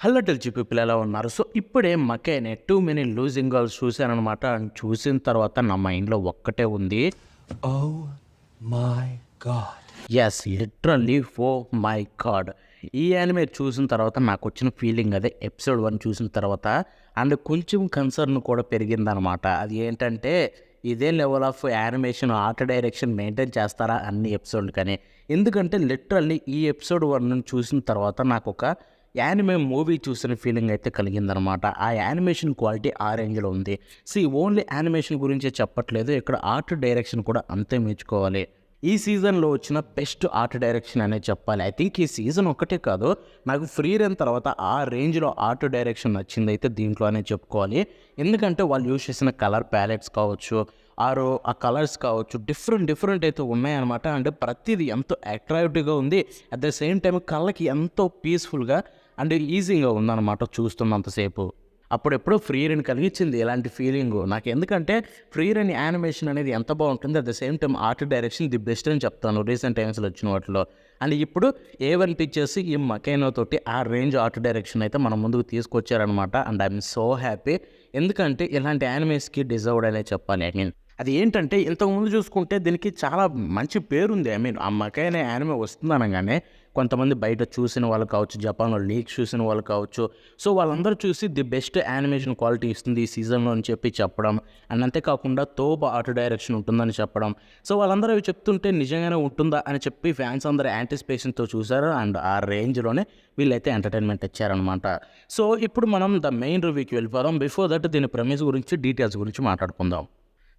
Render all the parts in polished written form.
Hello టెల్చి people ఎలా ఉన్నారు? So, ఇప్పుడే 'Makeine too many losing girls' చూశాననమాట. అండ్ చూసిన తర్వాత నా మైండ్‌లో ఒక్కటే ఉంది. Oh my God. Yes, literally oh my god! ఈ యానిమే చూసిన తర్వాత నాకొచ్చిన ఫీలింగ్ అదే ఎపిసోడ్ 1 చూసిన తర్వాత. అండ్ కొంచెం కన్సర్న్ కూడా పెరిగిందనమాట. అది ఏంటంటే, ఇదే level of animation, art direction maintain చేస్తారా అన్ని ఎపిసోడ్‌లు కానీ. ఎందుకంటే లిటరల్లీ ఈ ఎపిసోడ్ 1 చూసిన తర్వాత నాకొక యానిమే మూవీ చూసిన ఫీలింగ్ అయితే కలిగిందనమాట. ఆ యానిమేషన్ క్వాలిటీ ఆ రేంజ్‌లో ఉంది. ఓన్లీ యానిమేషన్ గురించే చెప్పట్లేదు. ఇక్కడ ఆర్ట్ డైరెక్షన్ కూడా అంతే మెచ్చుకోవాలి. ఈ సీజన్‌లో వచ్చిన బెస్ట్ ఆర్ట్ డైరెక్షన్ అనే చెప్పాలి. ఐ థింక్ ఈ సీజన్ ఒక్కటే కాదు, నాకు ఫ్రీ రన్ తర్వాత ఆ రేంజ్‌లో ఆర్ట్ డైరెక్షన్ నచ్చిందైతే దీంట్లో అనే చెప్పుకోవాలి. ఎందుకంటే వాళ్ళు యూజ్ చేసిన కలర్ ప్యాలెట్స్ కావచ్చు, ఆ కలర్స్ కావచ్చు, డిఫరెంట్ అయితే ఉన్నాయన్నమాట. అంటే ప్రతీది ఎంతో అట్రాక్టివ్‌గా ఉంది. అట్ ద సేమ్ టైమ్ కళ్ళకి ఎంతో పీస్‌ఫుల్‌గా అండ్ ఈజీగా ఉందన్నమాట చూస్తున్నంత సేపు. అప్పుడెప్పుడో ఫ్రీ రన్ కలిగించింది ఇలాంటి ఫీలింగు నాకు. ఎందుకంటే ఫ్రీ రన్ యానిమేషన్ అనేది ఎంత బాగుంటుంది, at the same time art direction the best అని చెప్తాను రీసెంట్ టైమ్స్లో వచ్చిన వాటిలో. అండ్ ఇప్పుడు A1 పిక్చర్స్ ఈ మకైనో తోటి ఆ రేంజ్ ఆర్ట్ డైరెక్షన్ అయితే మన ముందుకు తీసుకొచ్చారనమాట. And I'm so happy. ఎందుకంటే ఇలాంటి యానిమేస్కి డిజర్వ్డ్ అనే చెప్పాలి. అది ఏంటంటే ఇంతకుముందు చూసుకుంటే దీనికి చాలా మంచి పేరుంది. ఆ మకైనే యానిమే వస్తుందనగానే కొంతమంది బయట చూసిన వాళ్ళు కావచ్చు, జపాన్‌లో లీక్స్ చూసిన వాళ్ళు కావచ్చు, సో వాళ్ళందరూ చూసి ది బెస్ట్ యానిమేషన్ క్వాలిటీ ఇస్తుంది ఈ సీజన్‌లో అని చెప్పడం. అండ్ అంతేకాకుండా తోపు ఆర్ట్ డైరెక్షన్ ఉంటుందని చెప్పడం. సో వాళ్ళందరూ అవి చెప్తుంటే నిజంగానే ఉంటుందా అని చెప్పి ఫ్యాన్స్ అందరూ యాంటిసిపేషన్‌తో చూసారు. అండ్ ఆ రేంజ్‌లోనే వీళ్ళైతే ఎంటర్‌టైన్‌మెంట్ ఇచ్చారనమాట. సో ఇప్పుడు మనం ద మెయిన్ రివ్యూకి వెళ్ళిపోదాం. బిఫోర్ దట్ దీని ప్రెమిస్ గురించి, డీటెయిల్స్ గురించి మాట్లాడుకుందాం.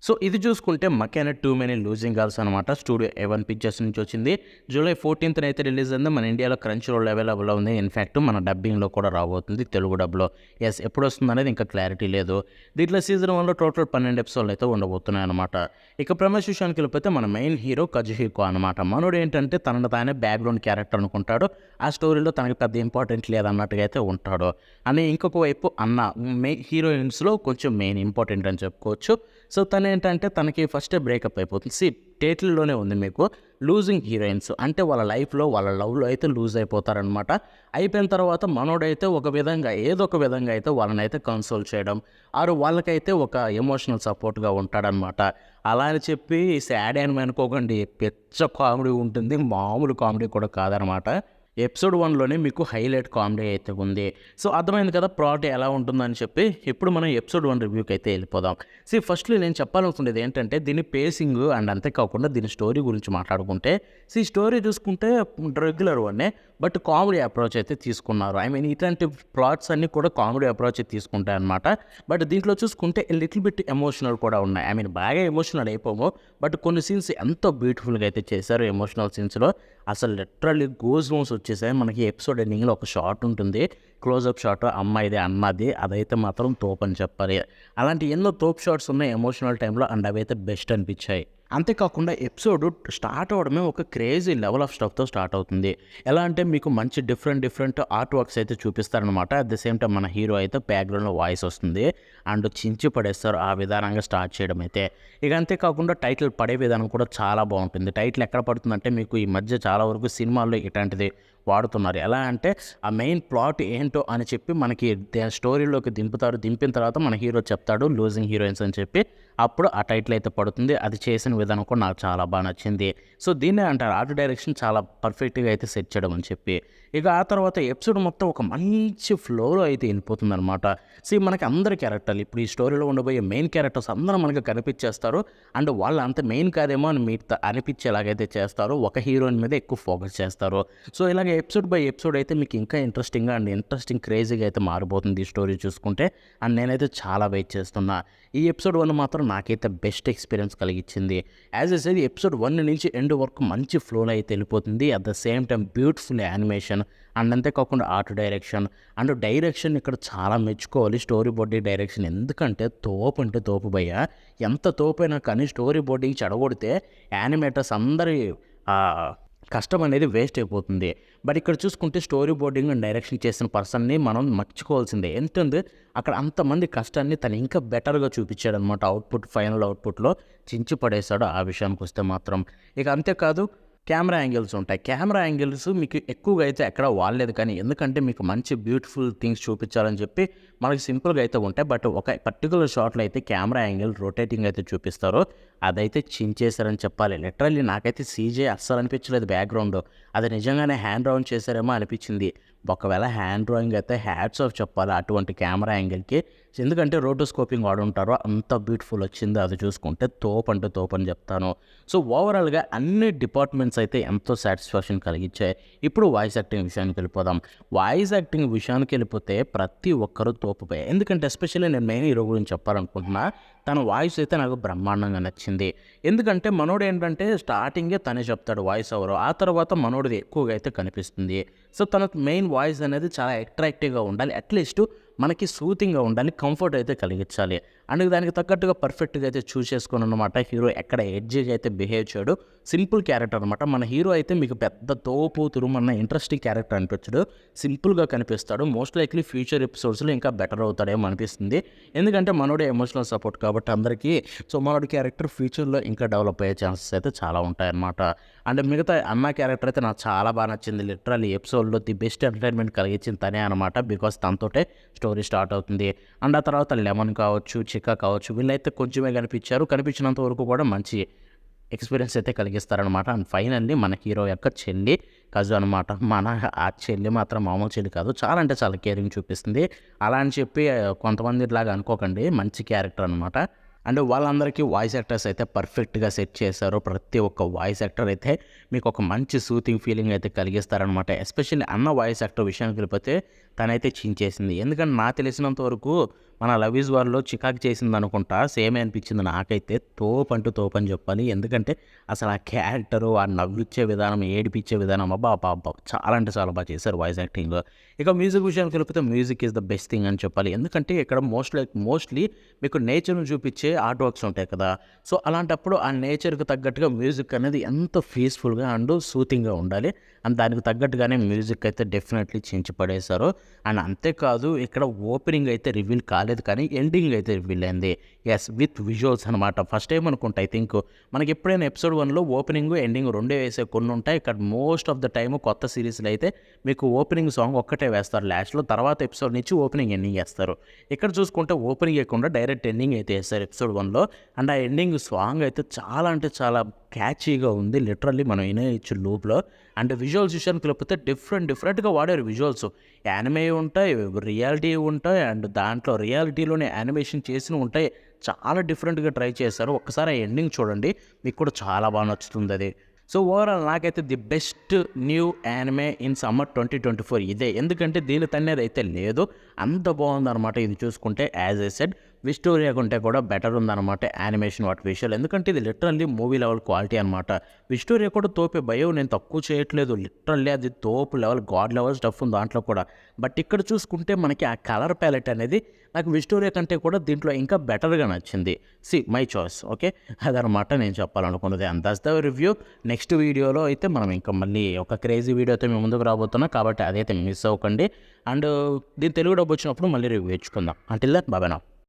సో ఇది చూసుకుంటే 'మకైనే టూ మెనీ లూజింగ్ గర్ల్స్' అనమాట. స్టూడియో A1 పిక్చర్స్ నుంచి వచ్చింది. జూలై 14న అయితే రిలీజ్ అయింది. మన ఇండియాలో క్రంచ్ రోల్ అవైలబుల్లో ఉంది. ఇన్ఫాక్ట్ మన డబ్బింగ్లో కూడా రాబోతుంది, తెలుగు డబ్లో. ఎప్పుడు వస్తుంది అనేది ఇంకా క్లారిటీ లేదు. దీంట్లో సీజన్ 1లో టోటల్ 12 ఎపిసోడ్లు అయితే ఉండబోతున్నాయి అనమాట. ఇక ప్రమేష్ విషయానికి వెళ్ళిపోతే మన మెయిన్ హీరో కజుహికో అనమాట. మనోడు ఏంటంటే తనను తానే బ్యాక్గ్రౌండ్ క్యారెక్టర్ అనుకుంటాడు. ఆ స్టోరీలో తనకి పెద్ద ఇంపార్టెంట్ లేదన్నట్టుగా అయితే ఉంటాడు. అని ఇంకొక వైపు అన్న హీరోయిన్స్లో కొంచెం మెయిన్ ఇంపార్టెంట్ అని చెప్పుకోవచ్చు. సో తనేంటంటే తనకి ఫస్టే బ్రేకప్ అయిపోతుంది. టైటిల్‌లోనే ఉంది మీకు లూజింగ్ హీరోయిన్స్. అంటే వాళ్ళ లైఫ్‌లో, వాళ్ళ లవ్‌లో అయితే లూజ్ అయిపోతారనమాట. అయిపోయిన తర్వాత మనోడైతే ఒక విధంగా ఏదో ఒక విధంగా అయితే వాళ్ళనైతే కన్సోల్ చేయడం, వాళ్ళకైతే ఒక ఎమోషనల్ సపోర్ట్‌గా ఉంటాడనమాట. అలా అని చెప్పి సాడ్ యానిమే అనుకోకండి, పిచ్చ కామెడీ ఉంటుంది. మామూలు కామెడీ కూడా కాదనమాట. ఎపిసోడ్ 1లోనే మీకు హైలైట్ కామెడీ అయితే ఉంది. సో అర్థమైంది కదా ప్లాట్ ఎలా ఉంటుందని చెప్పి. ఇప్పుడు మనం ఎపిసోడ్ 1 రివ్యూకి అయితే వెళ్ళిపోదాం. ఫస్ట్‌లో నేను చెప్పాలనుకునేది ఏంటంటే దీని పేసింగ్ అండ్ అంతేకాకుండా దీని స్టోరీ గురించి మాట్లాడుకుంటే, స్టోరీ చూసుకుంటే రెగ్యులర్ వన్నే, బట్ కామెడీ అప్రోచ్ అయితే తీసుకున్నారు. ఇట్లాంటి ప్లాట్స్ అన్నీ కూడా కామెడీ అప్రోచ్ తీసుకుంటాయన్నమాట. బట్ దీంట్లో చూసుకుంటే లిటిల్ బిట్ ఎమోషనల్ కూడా ఉన్నాయి. బాగా ఎమోషనల్ అయిపోము, బట్ కొన్ని సీన్స్ ఎంతో బ్యూటిఫుల్‌గా అయితే చేశారు ఎమోషనల్ సీన్స్‌లో. అసలు లిటరల్లీ గూస్ బంప్స్ వచ్చేసాయి. మనకి ఎపిసోడ్ ఎండింగ్‌లో ఒక షాట్ ఉంటుంది, క్లోజప్ షాట్ అమ్మాయిది, అన్నది. అదైతే మాత్రం తోపని చెప్పాలి. అలాంటి ఎన్నో తోపు షాట్స్ ఉన్నాయి ఎమోషనల్ టైంలో. అండ్ అవైతే బెస్ట్ అనిపించాయి. అంతేకాకుండా ఎపిసోడ్ స్టార్ట్ అవ్వడమే ఒక క్రేజీ లెవెల్ ఆఫ్ స్టఫ్‌తో స్టార్ట్ అవుతుంది. ఎలా అంటే మీకు మంచి డిఫరెంట్ ఆర్ట్ వర్క్స్ అయితే చూపిస్తారనమాట. అట్ ద సేమ్ టైమ్ మన హీరో అయితే బ్యాక్‌గ్రౌండ్‌లో వాయిస్ వస్తుంది. అండ్ చించి పడేస్తారు ఆ విధానంగా స్టార్ట్ చేయడం అయితే. ఇక అంతేకాకుండా టైటిల్ పడే విధానం కూడా చాలా బాగుంటుంది. టైటిల్ ఎక్కడ పడుతుందంటే మీకు ఈ మధ్య చాలా వరకు సినిమాల్లో ఇట్లాంటిది వాడుతున్నారు. ఎలా అంటే ఆ మెయిన్ ప్లాట్ ఏంటో అని చెప్పి మనకి స్టోరీలోకి దింపుతారు. దింపిన తర్వాత మన హీరో చెప్తాడు లూజింగ్ హీరోయిన్స్ అని చెప్పి. అప్పుడు ఆ టైటిల్ అయితే పడుతుంది. అది చేసిన విధానం కూడా నాకు చాలా బాగా నచ్చింది. సో దీన్నే అంటారు ఆర్ట్ డైరెక్షన్ చాలా పర్ఫెక్ట్‌గా అయితే సెట్ చేయడం అని చెప్పి. ఇక ఆ తర్వాత ఎపిసోడ్ మొత్తం ఒక మంచి ఫ్లోలో అయితే వెళ్ళిపోతుందనమాట. మనకి అందరి క్యారెక్టర్లు ఇప్పుడు ఈ స్టోరీలో ఉండబోయే మెయిన్ క్యారెక్టర్స్ అందరూ మనకు కనిపించేస్తారు. అండ్ వాళ్ళు అంత మెయిన్ కాదేమో అని మీకు అనిపించేలాగైతే చేస్తారు. ఒక హీరోయిన్ మీద ఎక్కువ ఫోకస్ చేస్తారు. సో ఇలాగ ఎపిసోడ్ బై ఎపిసోడ్ అయితే మీకు ఇంకా ఇంట్రెస్టింగ్ క్రేజీగా అయితే మారిపోతుంది ఈ స్టోరీ చూసుకుంటే. అండ్ నేనైతే చాలా వెయిట్ చేస్తున్నా. ఈ ఎపిసోడ్ 1 మాత్రం నాకైతే బెస్ట్ ఎక్స్పీరియన్స్ కలిగించింది. యాజ్ ఎ ఎపిసోడ్ 1 నుంచి ఎండ్ వరకు మంచి ఫ్లోలో అయితే వెళ్ళిపోతుంది. At the same time beautiful animation and అంతేకాకుండా ఆర్ట్ డైరెక్షన్ ఇక్కడ చాలా మెచ్చుకోవాలి. స్టోరీ బోర్డింగ్ డైరెక్షన్ ఎందుకంటే తోపు అంటే తోపు భయ్య. ఎంత తోపైనా కానీ స్టోరీ బోర్డింగ్ చెడగొడితే యానిమేటర్స్ అందరి కష్టం అనేది వేస్ట్ అయిపోతుంది. బట్ ఇక్కడ చూసుకుంటే స్టోరీ బోర్డింగ్ అండ్ డైరెక్షన్ చేసిన పర్సన్ని మనం మర్చిపోవాల్సిందే. ఎందుకంటే అక్కడ అంతమంది కష్టాన్ని తను ఇంకా బెటర్గా చూపించాడనమాట. ఫైనల్ అవుట్పుట్లో చించి పడేశాడు ఆ విషయానికి వస్తే మాత్రం. ఇక అంతేకాదు కెమెరా యాంగిల్స్ ఉంటాయి. కెమెరా యాంగిల్స్ మీకు ఎక్కువగా అయితే ఎక్కడ వాడలేదు కానీ ఎందుకంటే మీకు మంచి బ్యూటిఫుల్ థింగ్స్ చూపించాలని చెప్పి మనకి సింపుల్గా అయితే ఉంటాయి. బట్ ఒక పర్టికులర్ షాట్లో అయితే కెమెరా యాంగిల్ రొటేటింగ్ అయితే చూపిస్తారో అదైతే చించేశారని చెప్పాలి. లిటరల్లీ నాకైతే సీజే అస్సలు అనిపించలేదు బ్యాక్గ్రౌండ్. అది నిజంగానే హ్యాండ్ డ్రాయింగ్ చేశారేమో అనిపించింది. ఒకవేళ హ్యాండ్ డ్రాయింగ్ అయితే హ్యాట్స్ ఆఫ్ చెప్పాలి అటువంటి కెమెరా యాంగిల్కి. ఎందుకంటే రోటోస్కోపింగ్ వాడుంటారో అంత బ్యూటిఫుల్ వచ్చింది. అది చూసుకుంటే తోపు అంటే తోపు అని చెప్తాను. సో ఓవరాల్గా అన్ని డిపార్ట్మెంట్స్ అయితే ఎంతో సాటిస్ఫాక్షన్ కలిగించాయి. ఇప్పుడు వాయిస్ యాక్టింగ్ విషయానికి వెళ్ళిపోదాం. వాయిస్ యాక్టింగ్ విషయానికి వెళ్ళిపోతే ప్రతి ఒక్కరూ తోపుపై. ఎందుకంటే ఎస్పెషల్లీ నేను మెయిన్ హీరో గురించి చెప్పాలనుకుంటున్నా. తన వాయిస్ అయితే నాకు బ్రహ్మాండంగా నచ్చింది. ఎందుకంటే మనోడు ఏంటంటే స్టార్టింగే తనే చెప్తాడు వాయిస్ ఓవర్. ఆ తర్వాత మనోడిది ఎక్కువగా అయితే కనిపిస్తుంది. సో తన మెయిన్ వాయిస్ అనేది చాలా అట్రాక్టివ్గా ఉండాలి. అట్లీస్ట్ మనకి సూతింగ్గా ఉండాలి, కంఫర్ట్ అయితే కలిగించాలి. అండ్ దానికి తగ్గట్టుగా పర్ఫెక్ట్గా అయితే చూస్ చేసుకుని అనమాట. హీరో ఎక్కడ ఎడ్జిగా అయితే బిహేవ్ చేయడు. సింపుల్ క్యారెక్టర్ అనమాట. మన హీరో అయితే మీకు పెద్ద తోపు తురుమన్న ఇంట్రెస్టింగ్ క్యారెక్టర్ అనిపించడు. సింపుల్గా కనిపిస్తాడు. మోస్ట్ లైక్లీ ఫ్యూచర్ ఎపిసోడ్స్లో ఇంకా బెటర్ అవుతాడేమో అనిపిస్తుంది. ఎందుకంటే మనోడే ఎమోషనల్ సపోర్ట్ కాబట్టి అందరికీ. సో మనోడి క్యారెక్టర్ ఫ్యూచర్లో ఇంకా డెవలప్ అయ్యే ఛాన్సెస్ అయితే చాలా ఉంటాయన్నమాట. అండ్ మిగతా అన్న క్యారెక్టర్ అయితే నాకు చాలా బాగా నచ్చింది. లిటరల్లీ ఎపిసోడ్లో ది బెస్ట్ ఎంటర్టైన్మెంట్ కలిగించింది తనే అనమాట. బికాస్ తనతోటే స్టోరీ స్టార్ట్ అవుతుంది. అండ్ ఆ తర్వాత లెమన్ కావచ్చు, చికా కావచ్చు, వీళ్ళైతే కొంచెమే కనిపించారు. కనిపించినంత వరకు కూడా మంచి ఎక్స్పీరియన్స్ అయితే కలిగిస్తారనమాట. అండ్ ఫైనల్లీ మన హీరో యొక్క చెల్లి కజు అనమాట. ఆ చెల్లి మాత్రం మామూలు చెల్లి కాదు. చాలా అంటే చాలా కేరింగ్ చూపిస్తుంది. అలా అని చెప్పి కొంతమంది ఇట్లాగా అనుకోకండి, మంచి క్యారెక్టర్ అనమాట. అండ్ వాళ్ళందరికీ వాయిస్ యాక్టర్స్ అయితే పర్ఫెక్ట్గా సెట్ చేశారు. ప్రతి ఒక్క వాయిస్ యాక్టర్ అయితే మీకు ఒక మంచి సూతింగ్ ఫీలింగ్ అయితే కలిగిస్తారనమాట. ఎస్పెషల్లీ అన్న వాయిస్ యాక్టర్ విషయానికి వెళ్ళిపోతే తనైతే చించేసింది. ఎందుకంటే నాకు తెలిసినంత వరకు మన లవ్ ఈజ్ వార్లో చికాకు చేసింది అనుకుంటా. సేమే అనిపించింది నాకైతే. తోపు అని చెప్పాలి. ఎందుకంటే అసలు ఆ క్యారెక్టరు, ఆ నవ్విచ్చే విధానం, ఏడిపించే విధానం అబ్బా చాలా అంటే చాలా బాగా చేశారు వాయిస్ యాక్టింగ్. ఇక మ్యూజిక్ విషయానికి వెళ్ళిపోతే music is the best thing అని చెప్పాలి. ఎందుకంటే ఇక్కడ మోస్ట్లీ మీకు నేచర్ను చూపించే ఆర్ట్ వర్క్స్ ఉంటాయి కదా. సో అలాంటప్పుడు ఆ నేచర్కి తగ్గట్టుగా మ్యూజిక్ అనేది ఎంత పీస్ఫుల్గా అండ్ సూతింగ్గా ఉండాలి. అండ్ దానికి తగ్గట్టుగానే మ్యూజిక్ అయితే డెఫినెట్లీ చించి పడేశారు. అండ్ అంతేకాదు ఇక్కడ ఓపెనింగ్ అయితే రివీల్ కాలేదు కానీ ఎండింగ్ అయితే రివీల్ అయింది. ఎస్, విత్ విజువల్స్ అనమాట. ఫస్ట్ టైం అనుకుంటా ఐ థింక్ మనకి ఎప్పుడైనా ఎపిసోడ్ 1లో ఓపెనింగ్ ఎండింగ్ రెండే వేసే కొన్ని ఉంటాయి. ఇక్కడ మోస్ట్ ఆఫ్ ద టైమ్ కొత్త సిరీస్లో అయితే మీకు ఓపెనింగ్ సాంగ్ ఒక్కటే వేస్తారు లాస్ట్లో. తర్వాత ఎపిసోడ్ నుంచి ఓపెనింగ్ ఎండింగ్ వేస్తారు. ఇక్కడ చూసుకుంటే ఓపెనింగ్ వేయకుండా డైరెక్ట్ ఎండింగ్ అయితే వేస్తారు ఎపిసోడ్ 1లో. అండ్ ఆ ఎండింగ్ సాంగ్ అయితే చాలా అంటే చాలా క్యాచీగా ఉంది. లిటరల్లీ మనం వినేయచ్చు లూప్లో. అండ్ విజువల్స్ విషయానికి లేకపోతే డిఫరెంట్గా వాడారు విజువల్స్. యానిమే ఉంటాయి, రియాలిటీ ఉంటాయి, అండ్ దాంట్లో రియాలిటీలోనే యానిమేషన్ చేసినవి ఉంటాయి. చాలా డిఫరెంట్గా ట్రై చేశారు. ఒక్కసారి ఆ ఎండింగ్ చూడండి, మీకు కూడా చాలా బాగా నచ్చుతుంది అది. సో ఓవరాల్ నాకైతే the best new anime in summer 2024 ఇదే. ఎందుకంటే దీని తన్నేది అయితే లేదు, అంత బాగుందన్నమాట. ఇది చూసుకుంటే యాజ్ ఐ సెడ్ విస్టోరియా కంటే కూడా బెటర్ ఉందన్నమాట యానిమేషన్ వాటి విషయాలు. ఎందుకంటే ఇది లిటరల్లీ మూవీ లెవెల్ క్వాలిటీ అనమాట. విస్టోరియా కూడా తోపే భయం, నేను తక్కువ చేయట్లేదు. లిటరల్లీ అది తోపు లెవెల్, గాడ్ లెవెల్ స్టఫ్ ఉంది దాంట్లో కూడా. బట్ ఇక్కడ చూసుకుంటే మనకి ఆ కలర్ ప్యాలెట్ అనేది నాకు విస్టోరియా కంటే కూడా దీంట్లో ఇంకా బెటర్గా నచ్చింది. My choice. ఓకే, అదనమాట నేను చెప్పాలనుకున్నది. And that's the review. Next వీడియోలో అయితే మనం ఇంకా మళ్ళీ ఒక క్రేజీ వీడియో అయితే మేము ముందుకు రాబోతున్నాం కాబట్టి అదైతే మిస్ అవ్వకండి. అండ్ దీని తెలుగు డబ్బు వచ్చినప్పుడు మళ్ళీ రివ్యూ ఇచ్చుకుందాం. Until that bye now.